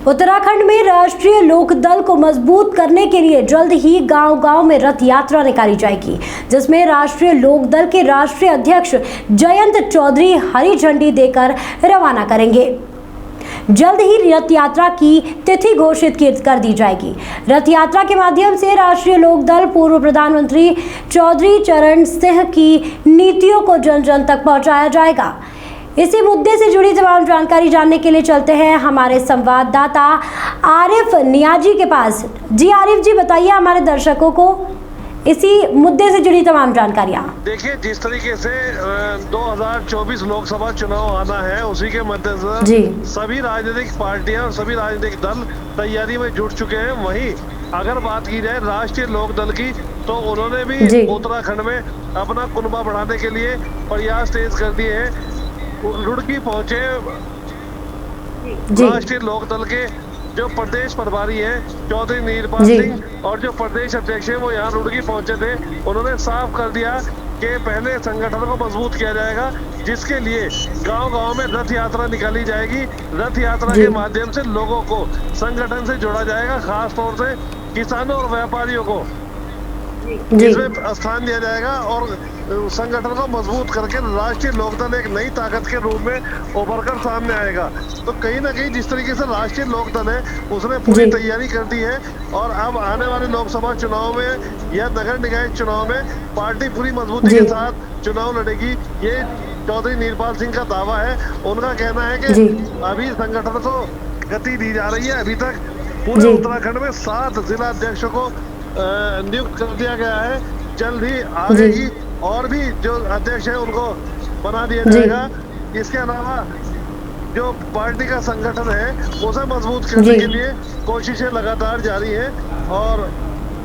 उत्तराखंड में राष्ट्रीय लोकदल को मजबूत करने के लिए जल्द ही गांव-गांव में रथ यात्रा निकाली जाएगी, जिसमें राष्ट्रीय लोकदल के राष्ट्रीय अध्यक्ष जयंत चौधरी हरी झंडी देकर रवाना करेंगे। जल्द ही रथ यात्रा की तिथि घोषित कर दी जाएगी। रथ यात्रा के माध्यम से राष्ट्रीय लोकदल पूर्व प्रधानमंत्री चौधरी चरण सिंह की नीतियों को जन जन तक पहुंचाया जाएगा। इसी मुद्दे से जुड़ी तमाम जानकारी जानने के लिए चलते हैं हमारे संवाददाता आरिफ नियाजी के पास। जी आरिफ जी, बताइए हमारे दर्शकों को इसी मुद्दे से जुड़ी तमाम जानकारियां। देखिए, जिस तरीके से 2024 लोकसभा चुनाव आना है, उसी के मद्देनजर सभी राजनीतिक पार्टियां और सभी राजनीतिक दल तैयारी में जुट चुके हैं। वहीं अगर बात की जाए राष्ट्रीय लोकदल की, तो उन्होंने भी उत्तराखंड में अपना कुनबा बढ़ाने के लिए प्रयास तेज कर दिए हैं। रुड़की पहुंचे राष्ट्रीय लोकदल के जो प्रदेश प्रभारी हैं चौधरी नीरपाल सिंह और जो प्रदेश अध्यक्ष हैं वो यहाँ रुड़की पहुंचे थे। उन्होंने साफ कर दिया कि पहले संगठन को मजबूत किया जाएगा, जिसके लिए गांव-गांव में रथ यात्रा निकाली जाएगी। रथ यात्रा के माध्यम से लोगों को संगठन से जोड़ा जाएगा, खास तौर से किसानों और व्यापारियों को इसमें स्थान दिया जाएगा और संगठन को मजबूत करके राष्ट्रीय लोकदल एक नई ताकत के रूप में उभर कर सामने आएगा। तो कहीं ना कहीं जिस तरीके से राष्ट्रीय लोकदल है उसने पूरी तैयारी कर दी है और अब आने वाले लोकसभा चुनाव में या नगर निकाय चुनाव में पार्टी पूरी मजबूती के साथ चुनाव लड़ेगी। ये चौधरी नीरपाल सिंह का दावा है। उनका कहना है कि अभी संगठन को गति दी जा रही है। अभी तक पूरे उत्तराखंड में 7 जिला अध्यक्षों को नियुक्त कर दिया गया है। जल्द ही आगे ही और भी जो अध्यक्ष है उनको बना दिया जाएगा। इसके अलावा जो पार्टी का संगठन है उसे मजबूत करने के लिए कोशिशें लगातार जारी है और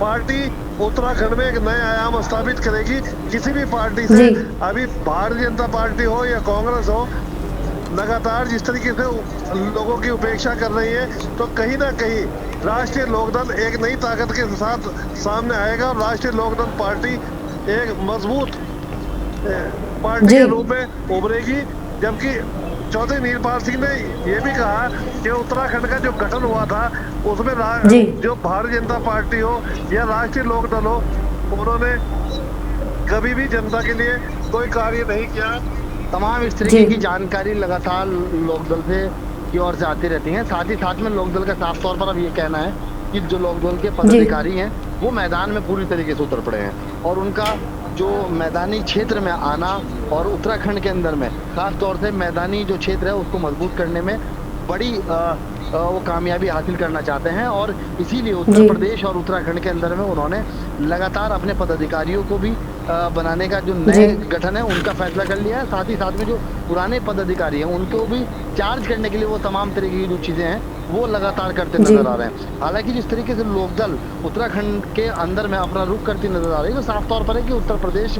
पार्टी उत्तराखंड में एक नए आयाम स्थापित करेगी। किसी भी पार्टी से, अभी भारतीय जनता पार्टी हो या कांग्रेस हो, लगातार जिस तरीके से लोगों की उपेक्षा कर रही है, तो कहीं ना कहीं राष्ट्रीय लोकदल एक नई ताकत के साथ सामने आएगा और राष्ट्रीय लोकदल पार्टी एक मजबूत पार्टी के रूप में उभरेगी। जबकि चौधरी नीरपाल सिंह ने यह भी कहा कि उत्तराखंड का जो गठन हुआ था उसमें जो भारतीय जनता पार्टी हो या राष्ट्रीय लोकदल हो, उन्होंने कभी भी जनता के लिए कोई कार्य नहीं किया। तमाम इस तरीके की जानकारी लगातार लोकदल से की ओर से आती रहती हैं। साथ ही साथ में लोकदल का साफ तौर पर अब ये कहना है कि जो लोकदल के पदाधिकारी हैं वो मैदान में पूरी तरीके से उतर पड़े हैं और उनका जो मैदानी क्षेत्र में आना और उत्तराखंड के अंदर में खास तौर से मैदानी जो क्षेत्र है उसको मजबूत करने में बड़ी वो कामयाबी हासिल करना चाहते हैं और इसीलिए उत्तर प्रदेश और उत्तराखंड के अंदर में उन्होंने लगातार अपने पदाधिकारियों को भी बनाने का जो नए गठन है उनका फैसला कर लिया है। साथ ही साथ में जो पुराने पदाधिकारी हैं उनको भी चार्ज करने के लिए वो तमाम तरीके की जो चीज़ें हैं वो लगातार करते नजर आ रहे हैं। हालांकि जिस तरीके से लोकदल उत्तराखंड के अंदर में अपना रुख करती नजर आ रही है, तो साफ तौर पर है कि उत्तर प्रदेश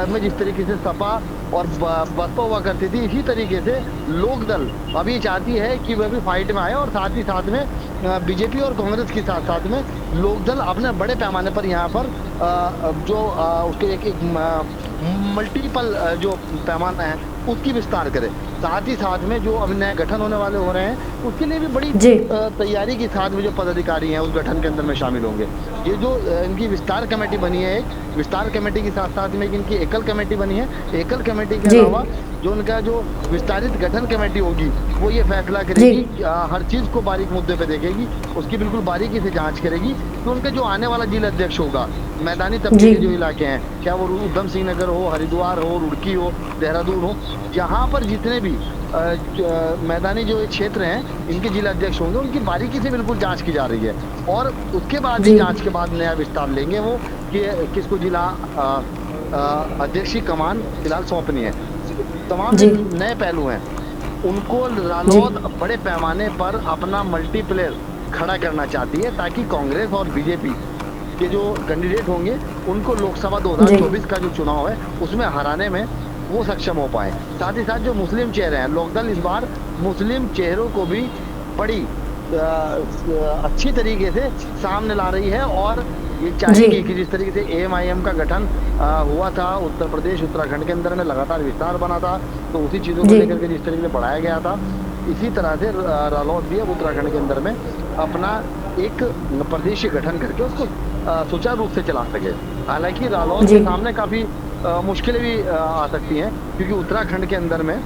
में जिस तरीके से सपा और बसपा हुआ करती थी, इसी तरीके से लोकदल अभी चाहती है कि वह भी फाइट में आए और साथ ही साथ में बीजेपी और कांग्रेस के साथ साथ में लोकदल अपने बड़े पैमाने पर यहाँ पर जो उसके एक मल्टीपल जो पैमाना है उसकी विस्तार करे। साथ ही साथ में जो अभी नए गठन होने वाले हो रहे हैं उसके लिए भी बड़ी तैयारी के साथ में जो पदाधिकारी हैं उस गठन के अंदर में शामिल होंगे। ये जो इनकी विस्तार कमेटी बनी है, एक विस्तार कमेटी के साथ साथ में इनकी एकल कमेटी बनी है। एकल कमेटी के अलावा जो उनका जो विस्तारित गठन कमेटी होगी वो ये फैसला करेगी, हर चीज को बारीक मुद्दे पे देखेगी, उसकी बिल्कुल बारीकी से जांच करेगी कि उनका जो आने वाला जिला अध्यक्ष होगा, मैदानी तबके के जो इलाके हैं, क्या वो उधम सिंह नगर हो, हरिद्वार हो, रुड़की हो, देहरादून हो, जहाँ पर जितने भी मैदानी जो क्षेत्र हैं इनके जिला अध्यक्ष होंगे उनकी बारीकी से बिल्कुल जांच की जा रही है और उसके बाद ही जांच के बाद नया विस्तार लेंगे वो कि किसको जिला अध्यक्ष की कमान फिलहाल सौंपनी है। तमाम नए पहलू हैं उनको रालोद बड़े पैमाने पर अपना मल्टीप्लेयर खड़ा करना चाहती है ताकि कांग्रेस और बीजेपी के जो कैंडिडेट होंगे उनको लोकसभा 2024 का जो चुनाव है उसमें हराने में वो सक्षम हो पाए। साथ ही साथ जो मुस्लिम चेहरे हैं, लोकदल इस बार मुस्लिम चेहरों को भी बड़ी अच्छी तरीके से सामने ला रही है और ये चाहेगी कि जिस तरीके से एएमआईएम का गठन हुआ था उत्तर प्रदेश उत्तराखंड के अंदर में लगातार विस्तार बना था, तो उसी चीज़ों को लेकर के जिस तरीके से बढ़ाया गया था इसी तरह से रालोद भी अब उत्तराखंड के अंदर में अपना एक प्रदेश गठन करके उसको सुचारू रूप से चला सके। हालांकि रालोद के सामने काफी मुश्किलें भी आ सकती हैं, क्योंकि उत्तराखंड के अंदर में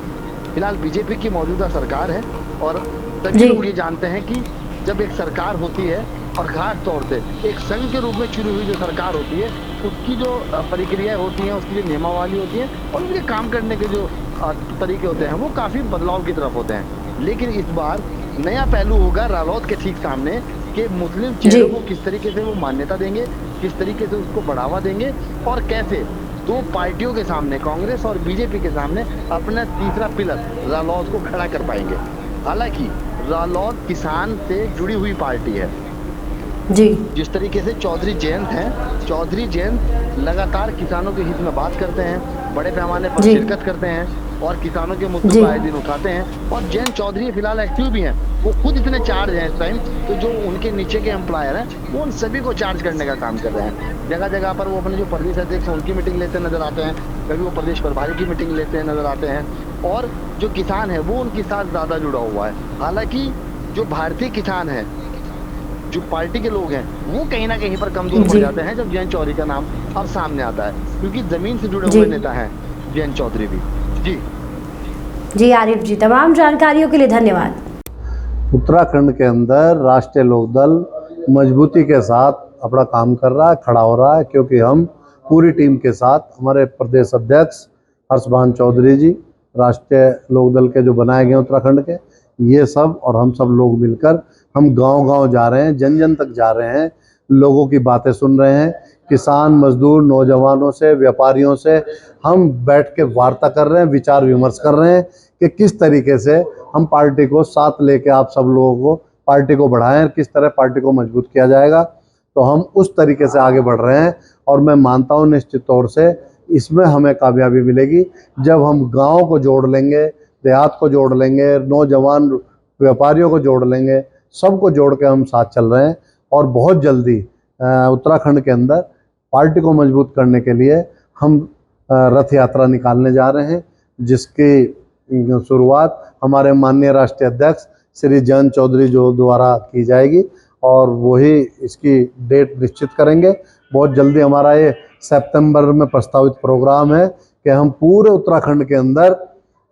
फिलहाल बीजेपी की मौजूदा सरकार है और सभी लोग ये जानते हैं कि जब एक सरकार होती है और खास तौर से एक संघ के रूप में चुनी हुई जो सरकार होती है, उसकी जो प्रक्रियाएं होती हैं, उसकी जो नियमावली होती है और उनके काम करने के जो तरीके होते हैं वो काफी बदलाव की तरफ होते हैं। लेकिन इस बार नया पहलू होगा रालोद के ठीक सामने कि मुस्लिम चेहरों को किस तरीके से वो मान्यता देंगे, किस तरीके से उसको बढ़ावा देंगे और कैसे दो पार्टियों के सामने, कांग्रेस और बीजेपी के सामने, अपना तीसरा पिलर रालोद को खड़ा कर पाएंगे। हालांकि रालोद किसान से जुड़ी हुई पार्टी है जी। जिस तरीके से चौधरी जयंत हैं, चौधरी जयंत लगातार किसानों के हित में बात करते हैं, बड़े पैमाने पर शिरकत करते हैं और किसानों के मुद्दों को आए दिन उठाते हैं। और जयंत चौधरी फिलहाल एक्टिव भी हैं, वो खुद इतने चार्ज हैं इस टाइम, तो जो उनके नीचे के एम्प्लॉयर हैं वो उन सभी को चार्ज करने का काम कर रहे हैं। जगह जगह पर वो अपने जो प्रदेश अध्यक्ष उनकी मीटिंग लेते नजर आते हैं, कभी वो प्रदेश प्रभारी की मीटिंग लेते नजर आते हैं और जो किसान है वो उनके साथ ज्यादा जुड़ा हुआ है। हालांकि जो भारतीय किसान है, जो पार्टी के लोग हैं, वो कहीं ना कहीं पर कमजोर पड़ जाते हैं जब जयंत चौधरी का नाम अब सामने आता है, क्योंकि जमीन से जुड़े हुए नेता हैं जयंत चौधरी भी। जी आरिफ जी, तमाम जानकारियों के लिए धन्यवाद। उत्तराखंड के अंदर राष्ट्रीय लोकदल मजबूती के साथ अपना काम कर रहा है, खड़ा हो रहा है, क्योंकि हम पूरी टीम के साथ, हमारे प्रदेश अध्यक्ष हर्षभान चौधरी जी, राष्ट्रीय लोकदल के जो बनाए गए उत्तराखंड के, ये सब और हम सब लोग मिलकर हम गांव-गांव जा रहे हैं, जन जन तक जा रहे हैं, लोगों की बातें सुन रहे हैं, किसान, मजदूर, नौजवानों से, व्यापारियों से हम बैठ के वार्ता कर रहे हैं, विचार विमर्श कर रहे हैं कि किस तरीके से हम पार्टी को साथ लेके आप सब लोगों को पार्टी को बढ़ाएं, किस तरह पार्टी को मजबूत किया जाएगा। तो हम उस तरीके से आगे बढ़ रहे हैं और मैं मानता हूँ निश्चित तौर से इसमें हमें कामयाबी मिलेगी जब हम गाँव को जोड़ लेंगे, देहात को जोड़ लेंगे, नौजवान व्यापारियों को जोड़ लेंगे, सबको जोड़ के हम साथ चल रहे हैं। और बहुत जल्दी उत्तराखंड के अंदर पार्टी को मजबूत करने के लिए हम रथ यात्रा निकालने जा रहे हैं, जिसकी शुरुआत हमारे माननीय राष्ट्रीय अध्यक्ष श्री जयंत चौधरी जो द्वारा की जाएगी और वही इसकी डेट निश्चित करेंगे। बहुत जल्दी हमारा ये सितंबर में प्रस्तावित प्रोग्राम है कि हम पूरे उत्तराखंड के अंदर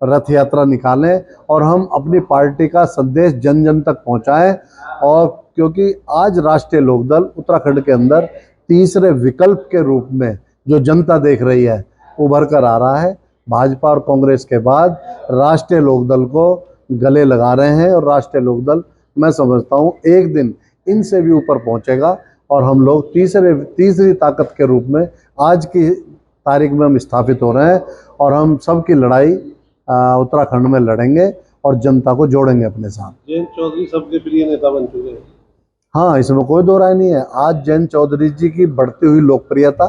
रथ यात्रा निकालें और हम अपनी पार्टी का संदेश जन जन तक पहुंचाएं। और क्योंकि आज राष्ट्रीय लोकदल उत्तराखंड के अंदर तीसरे विकल्प के रूप में जो जनता देख रही है उभर कर आ रहा है, भाजपा और कांग्रेस के बाद राष्ट्रीय लोकदल को गले लगा रहे हैं और राष्ट्रीय लोकदल मैं समझता हूं एक दिन इनसे भी ऊपर पहुंचेगा और हम लोग तीसरी ताकत के रूप में आज की तारीख में हम स्थापित हो रहे हैं और हम सबकी लड़ाई उत्तराखंड में लड़ेंगे और जनता को जोड़ेंगे अपने साथ। जयंत चौधरी सबके प्रिय नेता बन चुके हैं। हाँ, इसमें कोई दो राय नहीं है। आज जयंत चौधरी जी की बढ़ती हुई लोकप्रियता,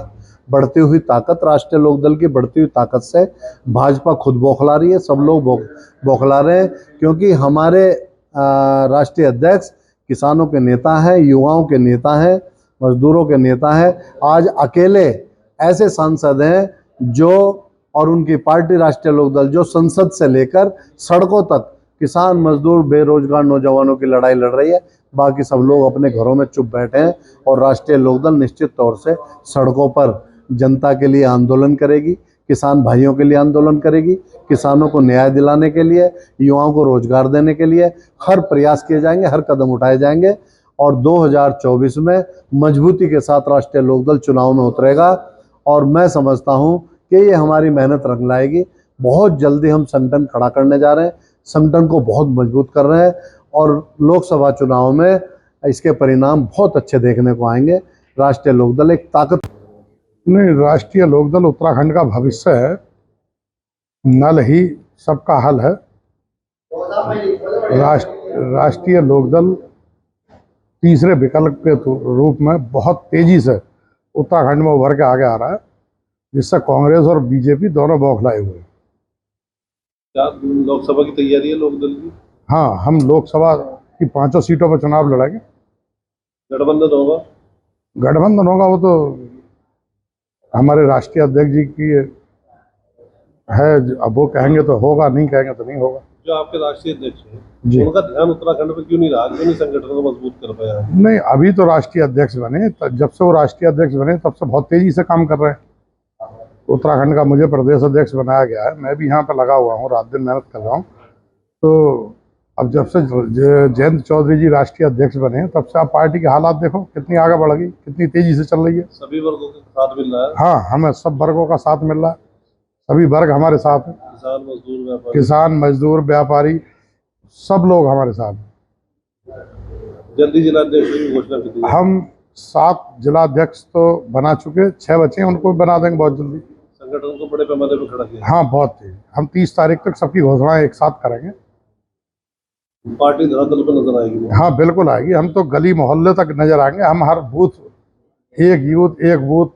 बढ़ती हुई ताकत, राष्ट्रीय लोकदल की बढ़ती हुई ताकत से भाजपा खुद बौखला रही है, सब लोग बौखला रहे हैं, क्योंकि हमारे राष्ट्रीय अध्यक्ष किसानों के नेता हैं, युवाओं के नेता हैं, मजदूरों के नेता हैं। आज अकेले ऐसे सांसद हैं जो और उनकी पार्टी राष्ट्रीय लोकदल जो संसद से लेकर सड़कों तक किसान, मजदूर, बेरोजगार नौजवानों की लड़ाई लड़ रही है। बाकी सब लोग अपने घरों में चुप बैठे हैं और राष्ट्रीय लोकदल निश्चित तौर से सड़कों पर जनता के लिए आंदोलन करेगी, किसान भाइयों के लिए आंदोलन करेगी, किसानों को न्याय दिलाने के लिए, युवाओं को रोजगार देने के लिए हर प्रयास किए जाएंगे, हर कदम उठाए जाएंगे और 2024 में मजबूती के साथ राष्ट्रीय लोकदल चुनाव में उतरेगा। और मैं समझता हूँ कि ये हमारी मेहनत रंग लाएगी। बहुत जल्दी हम संगठन खड़ा करने जा रहे हैं, संगठन को बहुत मजबूत कर रहे हैं और लोकसभा चुनाव में इसके परिणाम बहुत अच्छे देखने को आएंगे। राष्ट्रीय लोकदल एक ताकत नहीं, राष्ट्रीय लोकदल उत्तराखंड का भविष्य है, नल ही सबका हल है। राष्ट्रीय लोकदल तीसरे विकल्प के रूप में बहुत तेजी से उत्तराखंड में उभर के आगे आ रहा है, जिससे कांग्रेस और बीजेपी दोनों बौखलाए हुए हैं। क्या लोकसभा की तैयारी है लोकदल की? हाँ, हम लोकसभा की 5 सीटों पर चुनाव लड़ेंगे। गठबंधन होगा? गठबंधन होगा, वो तो हमारे राष्ट्रीय अध्यक्ष जी की है, अब वो कहेंगे तो होगा, नहीं कहेंगे तो नहीं होगा। जो आपके राष्ट्रीय अध्यक्ष जी। हैं उनका ध्यान उत्तराखंड पे क्यों नहीं रहा, क्यों नहीं संगठन को मजबूत कर पाया? नहीं, अभी तो राष्ट्रीय अध्यक्ष बने, जब से वो राष्ट्रीय अध्यक्ष बने तब से बहुत तेजी से काम कर रहे हैं। उत्तराखंड का मुझे प्रदेश अध्यक्ष बनाया गया है, मैं भी यहाँ पे लगा हुआ हूँ, रात दिन मेहनत कर रहा हूँ। तो अब जब से जयंत चौधरी जी राष्ट्रीय अध्यक्ष बने हैं तब से आप पार्टी के हालात देखो कितनी आगे बढ़ गई, कितनी तेजी से चल रही है। सभी वर्गों का साथ मिल रहा है। हाँ, हमें सब वर्गों का साथ मिल रहा है, सभी वर्ग हमारे साथ हैं। किसान मजदूर व्यापारी सब लोग हमारे साथ हैं। जल्दी जिलाध्यक्ष की घोषणा की थी। हम 7 जिलाध्यक्ष तो बना चुके, 6 बचे हैं, उनको भी बना देंगे बहुत जल्दी। संगठन को बड़े पैमाने पर खड़ा किया। हाँ, बहुत तेज। हम 30 तारीख तक सबकी घोषणाएं एक साथ करेंगे। पार्टी धरातल पर नजर आएगी। हाँ, बिल्कुल आएगी। हम तो गली मोहल्ले तक नजर आएंगे, हम हर बूथ एक यूथ एक बूथ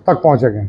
तक पहुंचेंगे।